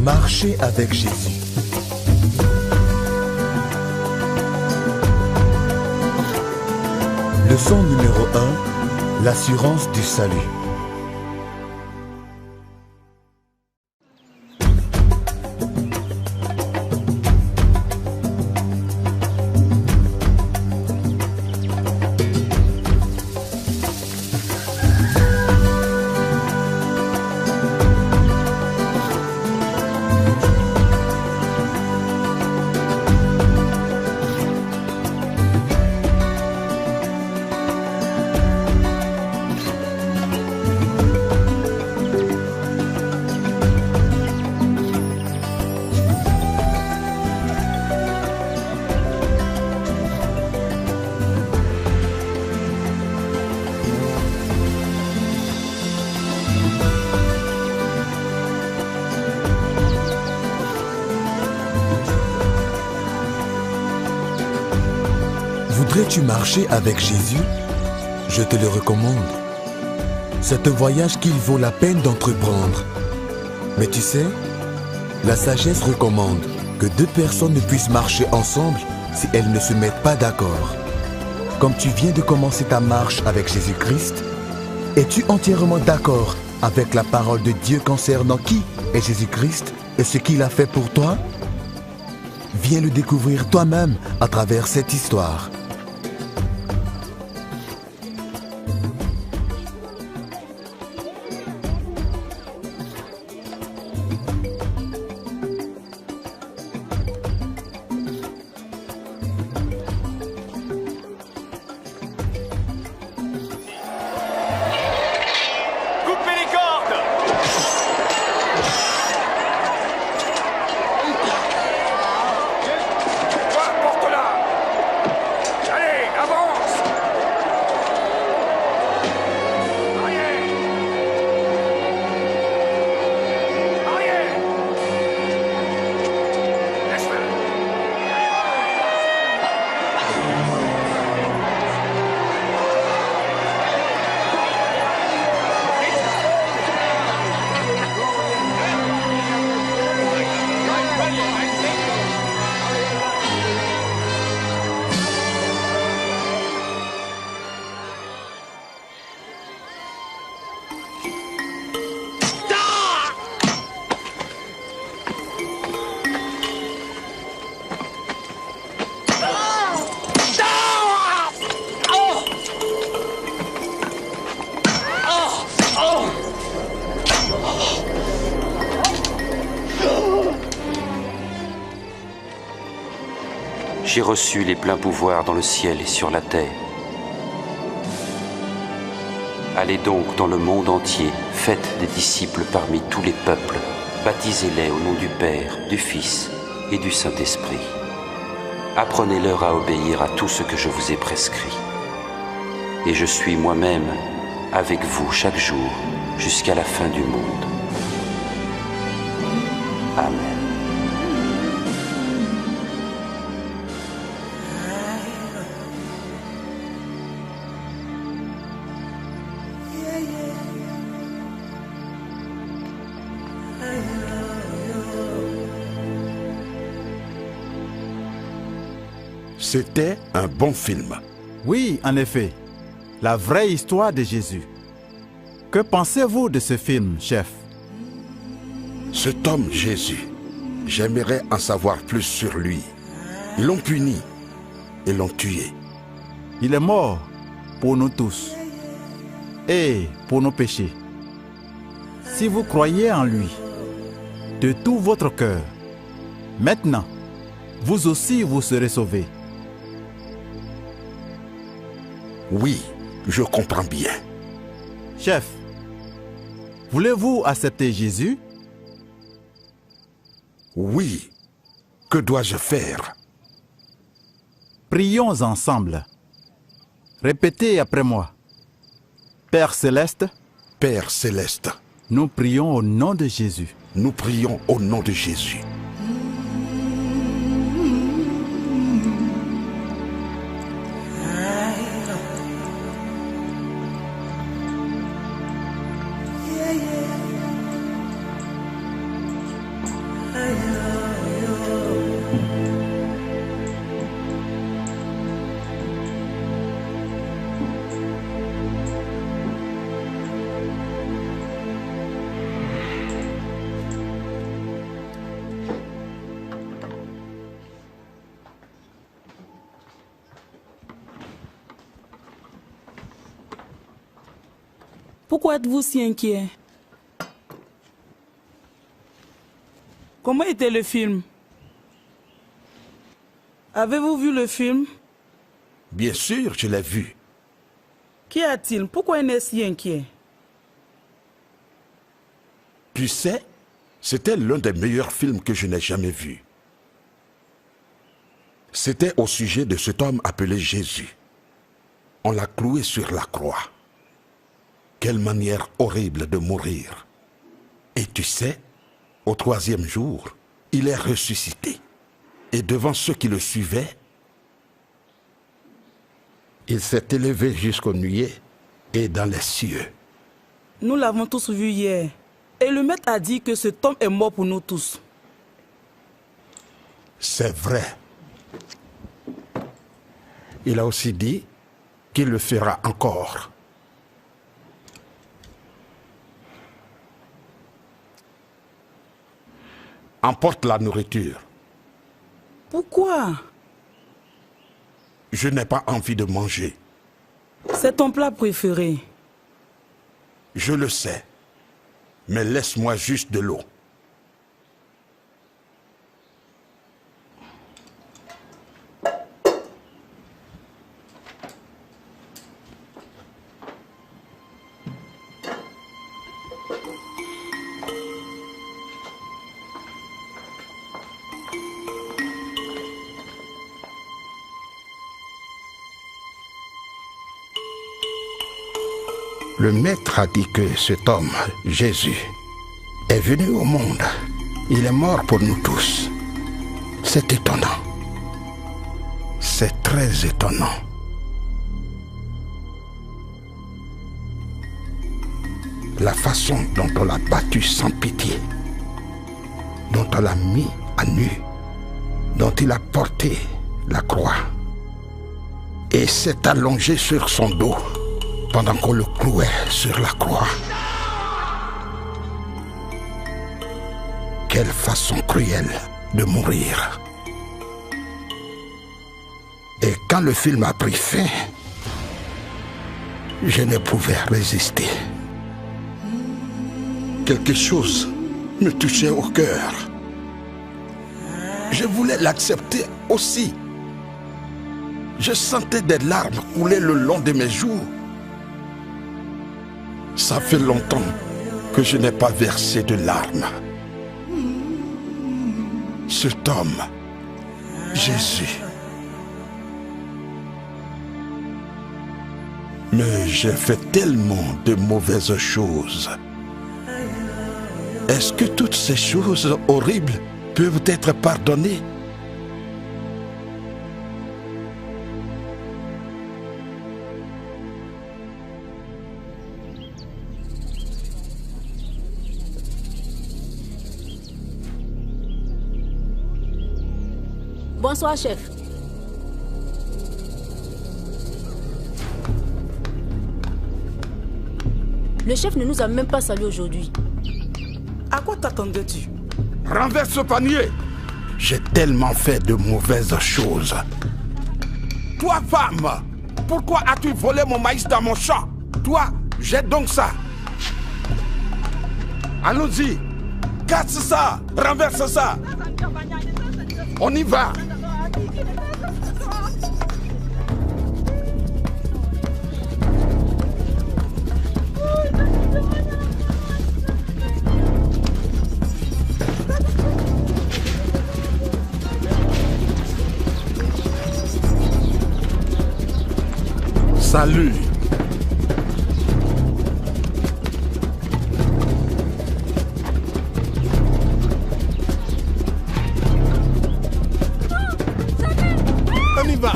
Marcher avec Jésus. Leçon numéro 1, l'assurance du salut. Voudrais-tu marcher avec Jésus? Je te le recommande. C'est un voyage qu'il vaut la peine d'entreprendre. Mais tu sais, la sagesse recommande que deux personnes ne puissent marcher ensemble si elles ne se mettent pas d'accord. Comme tu viens de commencer ta marche avec Jésus-Christ, es-tu entièrement d'accord avec la parole de Dieu concernant qui est Jésus-Christ et ce qu'il a fait pour toi? Viens le découvrir toi-même à travers cette histoire. J'ai reçu les pleins pouvoirs dans le ciel et sur la terre. Allez donc dans le monde entier, faites des disciples parmi tous les peuples, baptisez-les au nom du Père, du Fils et du Saint-Esprit. Apprenez-leur à obéir à tout ce que je vous ai prescrit. Et je suis moi-même avec vous chaque jour jusqu'à la fin du monde. Amen. C'était un bon film. Oui, en effet. La vraie histoire de Jésus. Que pensez-vous de ce film, chef? Cet homme Jésus, j'aimerais en savoir plus sur lui. Ils l'ont puni et l'ont tué. Il est mort pour nous tous et pour nos péchés. Si vous croyez en lui de tout votre cœur, maintenant, vous aussi vous serez sauvés. Oui, je comprends bien. Chef, voulez-vous accepter Jésus? Oui. Que dois-je faire? Prions ensemble. Répétez après moi. Père céleste, Père céleste, nous prions au nom de Jésus. nous prions au nom de Jésus. Pourquoi êtes-vous si inquiet? Comment était le film? Avez-vous vu le film? Bien sûr, je l'ai vu. Qu'y a-t-il? Pourquoi il est si inquiet? Tu sais, c'était l'un des meilleurs films que je n'ai jamais vus. C'était au sujet de cet homme appelé Jésus. On l'a cloué sur la croix. Quelle manière horrible de mourir. Et tu sais, au 3e jour, il est ressuscité. Et devant ceux qui le suivaient, il s'est élevé jusqu'aux nuées et dans les cieux. Nous l'avons tous vu hier. Et le maître a dit que cet homme est mort pour nous tous. C'est vrai. Il a aussi dit qu'il le fera encore. Emporte la nourriture. Pourquoi? Je n'ai pas envie de manger. C'est ton plat préféré. Je le sais. Mais laisse-moi juste de l'eau. Le maître a dit que cet homme, Jésus, est venu au monde. Il est mort pour nous tous. C'est étonnant. C'est très étonnant. La façon dont on l'a battu sans pitié, dont on l'a mis à nu, dont il a porté la croix et s'est allongé sur son dos pendant qu'on le clouait sur la croix. Quelle façon cruelle de mourir. Et quand le film a pris fin, je ne pouvais résister. Quelque chose me touchait au cœur. Je voulais l'accepter aussi. Je sentais des larmes couler le long de mes joues. Ça fait longtemps que je n'ai pas versé de larmes. Cet homme, Jésus. Mais j'ai fait tellement de mauvaises choses. Est-ce que toutes ces choses horribles peuvent être pardonnées? Bonsoir, chef. Le chef ne nous a même pas salué aujourd'hui. À quoi t'attendais-tu? Renverse ce panier! J'ai tellement fait de mauvaises choses. Toi, femme, pourquoi as-tu volé mon maïs dans mon champ? Toi, jette donc ça. Allons-y. Casse ça. Renverse ça. On y va. Salut. On y va.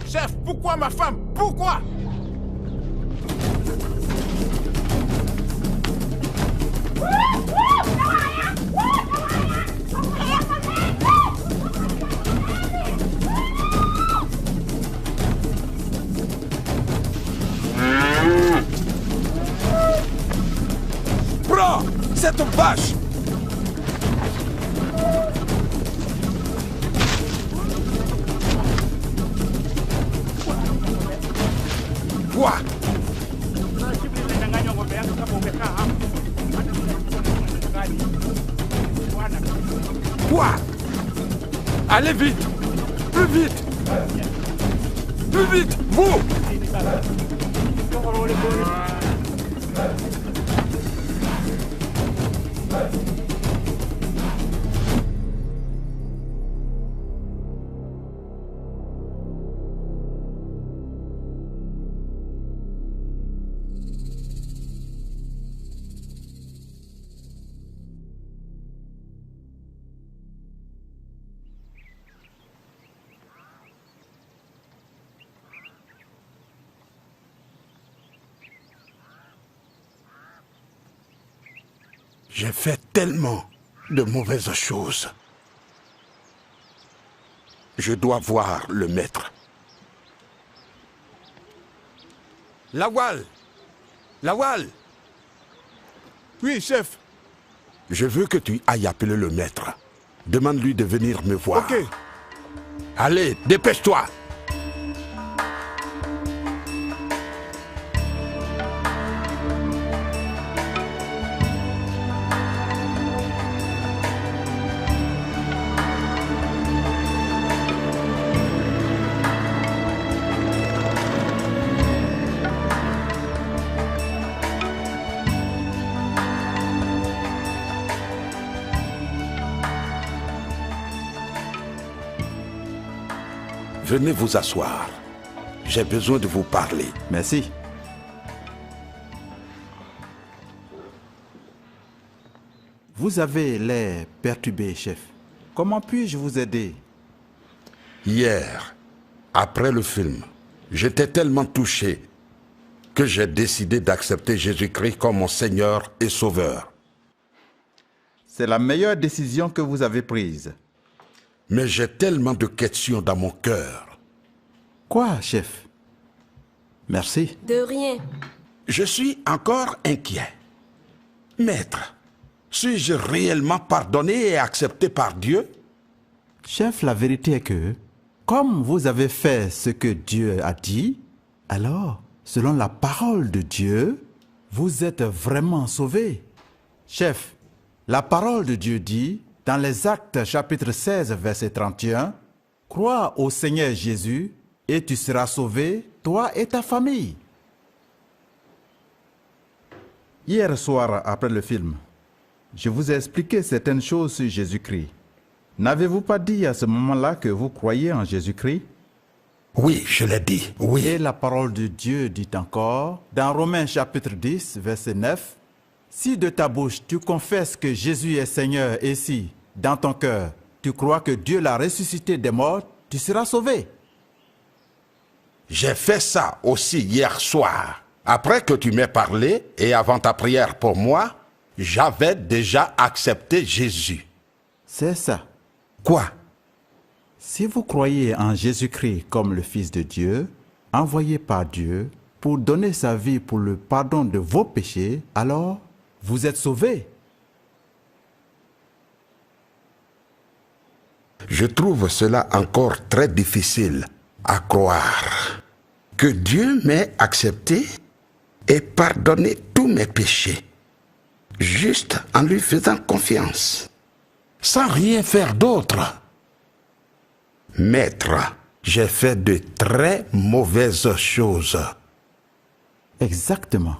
Chef, pourquoi ma femme? Pourquoi? cette vache! Quoi? Quoi? Allez vite! Plus vite! Plus vite! Vous! J'ai fait tellement de mauvaises choses. Je dois voir le maître. Lawal! Lawal! Oui, chef. Je veux que tu ailles appeler le maître. Demande-lui de venir me voir. Ok. Allez, dépêche-toi! Venez vous asseoir. J'ai besoin de vous parler. Merci. Vous avez l'air perturbé, chef. Comment puis-je vous aider? Hier, après le film, j'étais tellement touché que j'ai décidé d'accepter Jésus-Christ comme mon Seigneur et Sauveur. C'est la meilleure décision que vous avez prise. Mais j'ai tellement de questions dans mon cœur. Quoi, chef? Merci. De rien. Je suis encore inquiet. Maître, suis-je réellement pardonné et accepté par Dieu? Chef, la vérité est que, comme vous avez fait ce que Dieu a dit, alors, selon la parole de Dieu, vous êtes vraiment sauvé. Chef, la parole de Dieu dit, dans les Actes chapitre 16, verset 31, « Crois au Seigneur Jésus et tu seras sauvé, toi et ta famille. » Hier soir, après le film, je vous ai expliqué certaines choses sur Jésus-Christ. N'avez-vous pas dit à ce moment-là que vous croyez en Jésus-Christ? Oui, je l'ai dit, oui. Et la parole de Dieu dit encore, dans Romains chapitre 10, verset 9, « Si de ta bouche tu confesses que Jésus est Seigneur et si, dans ton cœur, tu crois que Dieu l'a ressuscité des morts, tu seras sauvé. » J'ai fait ça aussi hier soir. Après que tu m'aies parlé et avant ta prière pour moi, j'avais déjà accepté Jésus. C'est ça. Quoi? Si vous croyez en Jésus-Christ comme le Fils de Dieu, envoyé par Dieu pour donner sa vie pour le pardon de vos péchés, alors vous êtes sauvés. Je trouve cela encore très difficile à croire. Que Dieu m'ait accepté et pardonné tous mes péchés, juste en lui faisant confiance, sans rien faire d'autre. Maître, j'ai fait de très mauvaises choses. Exactement.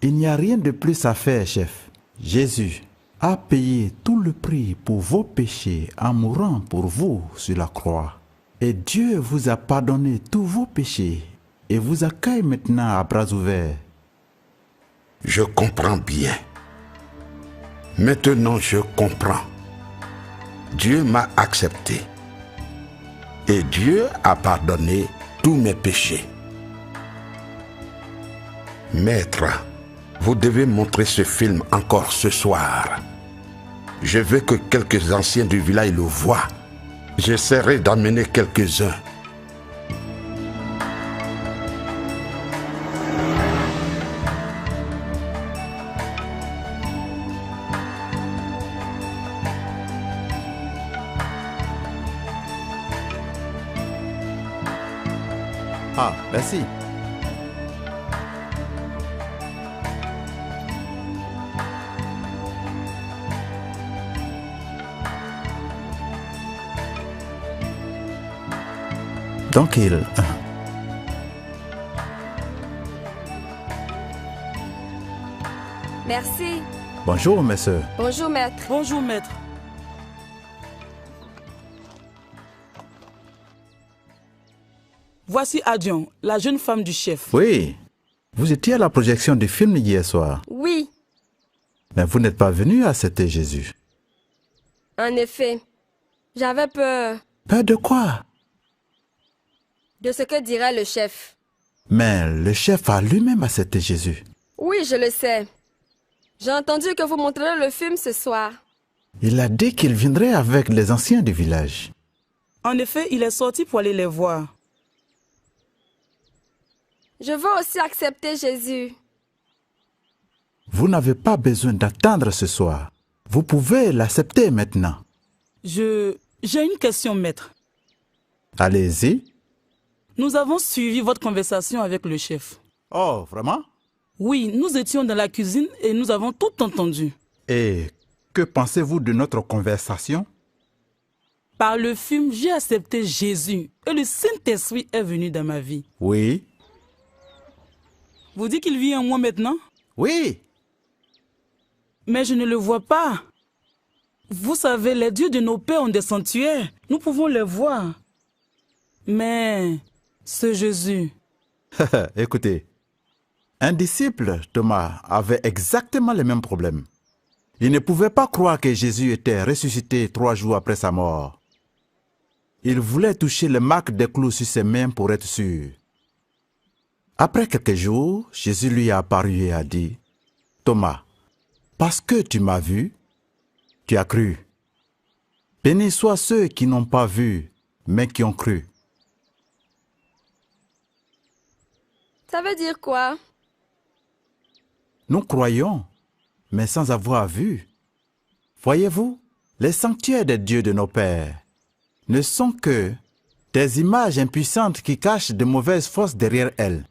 Il n'y a rien de plus à faire, chef. Jésus a payé tout le prix pour vos péchés en mourant pour vous sur la croix. Et Dieu vous a pardonné tous vos péchés et vous accueille maintenant à bras ouverts. Je comprends bien. Maintenant, je comprends. Dieu m'a accepté. Et Dieu a pardonné tous mes péchés. Maître, vous devez montrer ce film encore ce soir. Je veux que quelques anciens du village le voient. J'essaierai d'emmener quelques-uns. Ah, merci. Donc il... Merci. Bonjour, mes sœurs. Bonjour, maître. Bonjour, maître. Voici Adion, la jeune femme du chef. Oui, vous étiez à la projection du film hier soir. Oui, Mais vous n'êtes pas venu accepter Jésus. en effet. J'avais peur Peur de quoi? de ce que dirait le chef. Mais le chef a lui-même accepté Jésus. Oui, je le sais. J'ai entendu que vous montrerez le film ce soir. Il a dit qu'il viendrait avec les anciens du village. En effet, il est sorti pour aller les voir. Je veux aussi accepter Jésus. Vous n'avez pas besoin d'attendre ce soir. Vous pouvez l'accepter maintenant. J'ai une question, maître. Allez-y. Nous avons suivi votre conversation avec le chef. Oh, vraiment? Oui, nous étions dans la cuisine et nous avons tout entendu. Et que pensez-vous de notre conversation? Par le film, j'ai accepté Jésus et le Saint-Esprit est venu dans ma vie. Oui. Vous dites qu'il vit en moi maintenant? Oui. Mais je ne le vois pas. Vous savez, les dieux de nos pères ont des sanctuaires. Nous pouvons les voir. Mais ce Jésus... Écoutez, un disciple, Thomas, avait exactement les mêmes problèmes. Il ne pouvait pas croire que Jésus était ressuscité 3 jours après sa mort. Il voulait toucher les marques des clous sur ses mains pour être sûr. Après quelques jours, Jésus lui a apparu et a dit, « Thomas, parce que tu m'as vu, tu as cru. Bénis soient ceux qui n'ont pas vu, mais qui ont cru. » Ça veut dire quoi? Nous croyons, mais sans avoir vu. Voyez-vous, les sanctuaires des dieux de nos pères ne sont que des images impuissantes qui cachent de mauvaises forces derrière elles.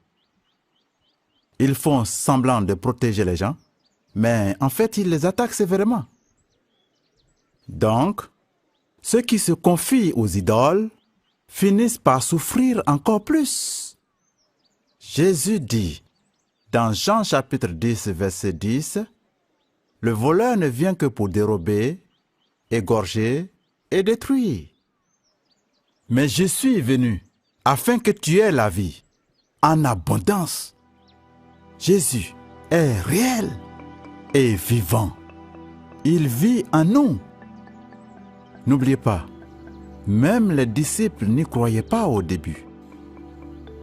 Ils font semblant de protéger les gens, mais en fait, ils les attaquent sévèrement. Donc, ceux qui se confient aux idoles finissent par souffrir encore plus. Jésus dit, dans Jean chapitre 10, verset 10, « Le voleur ne vient que pour dérober, égorger et détruire. Mais je suis venu afin que tu aies la vie en abondance. » Jésus est réel et vivant. Il vit en nous. N'oubliez pas, même les disciples n'y croyaient pas au début.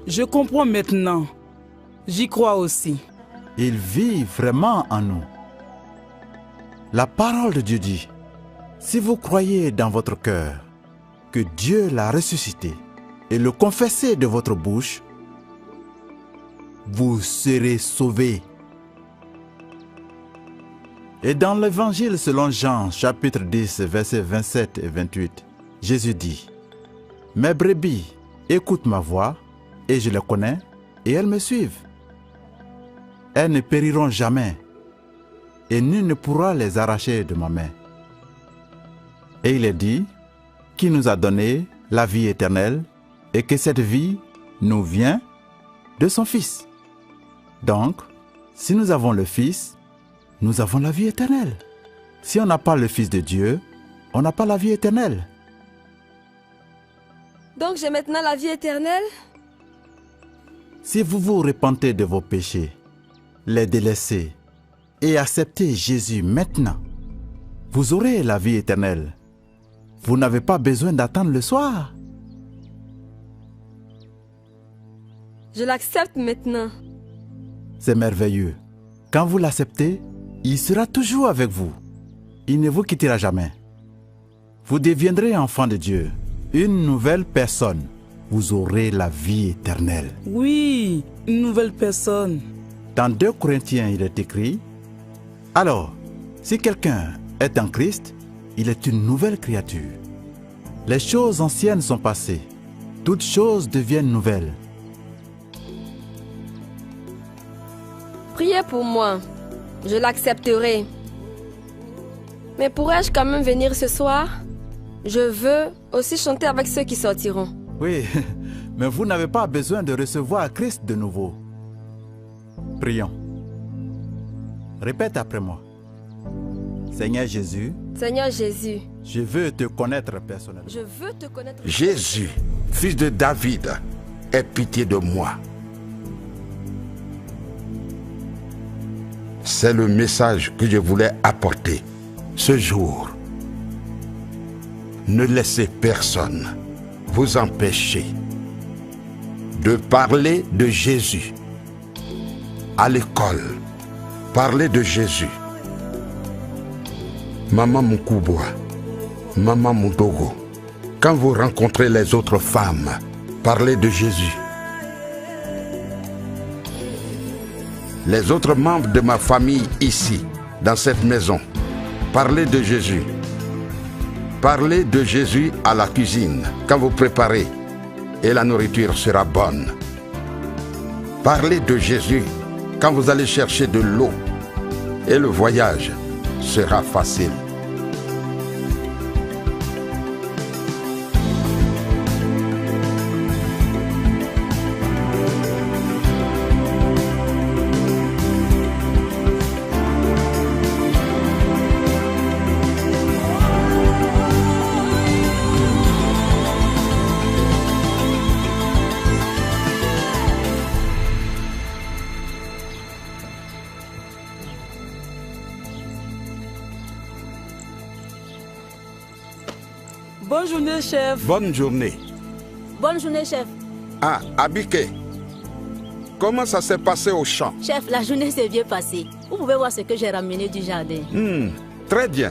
Je comprends maintenant. J'y crois aussi. Il vit vraiment en nous. La parole de Dieu dit, si vous croyez dans votre cœur que Dieu l'a ressuscité et le confessez de votre bouche, vous serez sauvés. Et dans l'évangile selon Jean, chapitre 10, versets 27 et 28, Jésus dit, « Mes brebis écoutent ma voix, et je les connais, et elles me suivent. Elles ne périront jamais, et nul ne pourra les arracher de ma main. » Et il est dit, qui nous a donné la vie éternelle, et que cette vie nous vient de son Fils. Donc, si nous avons le Fils, nous avons la vie éternelle. Si on n'a pas le Fils de Dieu, on n'a pas la vie éternelle. Donc j'ai maintenant la vie éternelle? Si vous vous repentez de vos péchés, les délaissez et acceptez Jésus maintenant, vous aurez la vie éternelle. Vous n'avez pas besoin d'attendre le soir. Je l'accepte maintenant. C'est merveilleux. Quand vous l'acceptez, il sera toujours avec vous. Il ne vous quittera jamais. Vous deviendrez enfant de Dieu, une nouvelle personne. Vous aurez la vie éternelle. Oui, une nouvelle personne. Dans 2 Corinthiens, il est écrit, « Alors, si quelqu'un est en Christ, il est une nouvelle créature. Les choses anciennes sont passées, toutes choses deviennent nouvelles. Priez pour moi. Je l'accepterai. Mais pourrais-je quand même venir ce soir? Je veux aussi chanter avec ceux qui sortiront. Oui, mais vous n'avez pas besoin de recevoir Christ de nouveau. Prions. Répète après moi. Seigneur Jésus, Seigneur Jésus, je veux te connaître personnellement. je veux te connaître. Jésus, fils de David, aie pitié de moi. C'est le message que je voulais apporter ce jour. Ne laissez personne vous empêcher de parler de Jésus à l'école. Parlez de Jésus. Maman Moukouboua, Maman Moudogo, quand vous rencontrez les autres femmes, parlez de Jésus. Les autres membres de ma famille ici, dans cette maison, parlez de Jésus. Parlez de Jésus à la cuisine, quand vous préparez, et la nourriture sera bonne. Parlez de Jésus quand vous allez chercher de l'eau, et le voyage sera facile. Bonne journée, chef. Bonne journée. Bonne journée, chef. Ah, Abike, comment ça s'est passé au champ? Chef, la journée s'est bien passée. Vous pouvez voir ce que j'ai ramené du jardin. Très bien,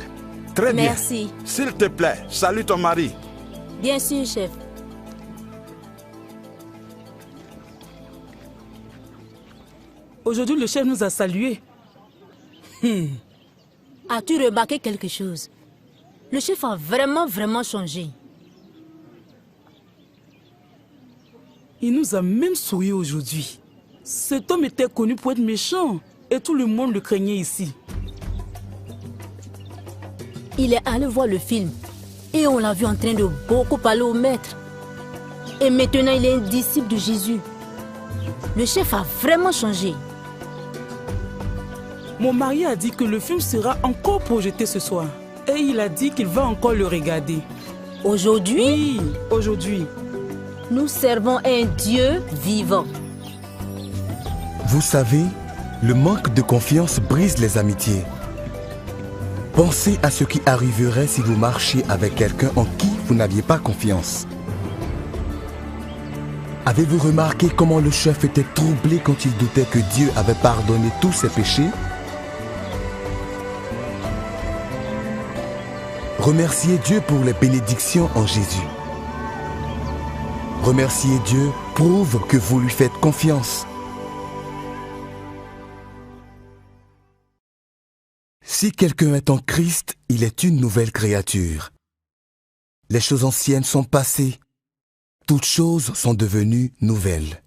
très bien. Merci. S'il te plaît, salue ton mari. Bien sûr, chef. Aujourd'hui, le chef nous a salués. As-tu remarqué quelque chose? Le chef a vraiment changé. Il nous a même souri aujourd'hui. Cet homme était connu pour être méchant et tout le monde le craignait ici. Il est allé voir le film et on l'a vu en train de beaucoup parler au maître. Et maintenant, il est un disciple de Jésus. Le chef a vraiment changé. Mon mari a dit que le film sera encore projeté ce soir. Et il a dit qu'il va encore le regarder. Aujourd'hui, Oui, aujourd'hui. nous servons un Dieu vivant. Vous savez, le manque de confiance brise les amitiés. Pensez à ce qui arriverait si vous marchiez avec quelqu'un en qui vous n'aviez pas confiance. Avez-vous remarqué comment le chef était troublé quand il doutait que Dieu avait pardonné tous ses péchés? Remerciez Dieu pour les bénédictions en Jésus. Remercier Dieu prouve que vous lui faites confiance. Si quelqu'un est en Christ, il est une nouvelle créature. Les choses anciennes sont passées. Toutes choses sont devenues nouvelles.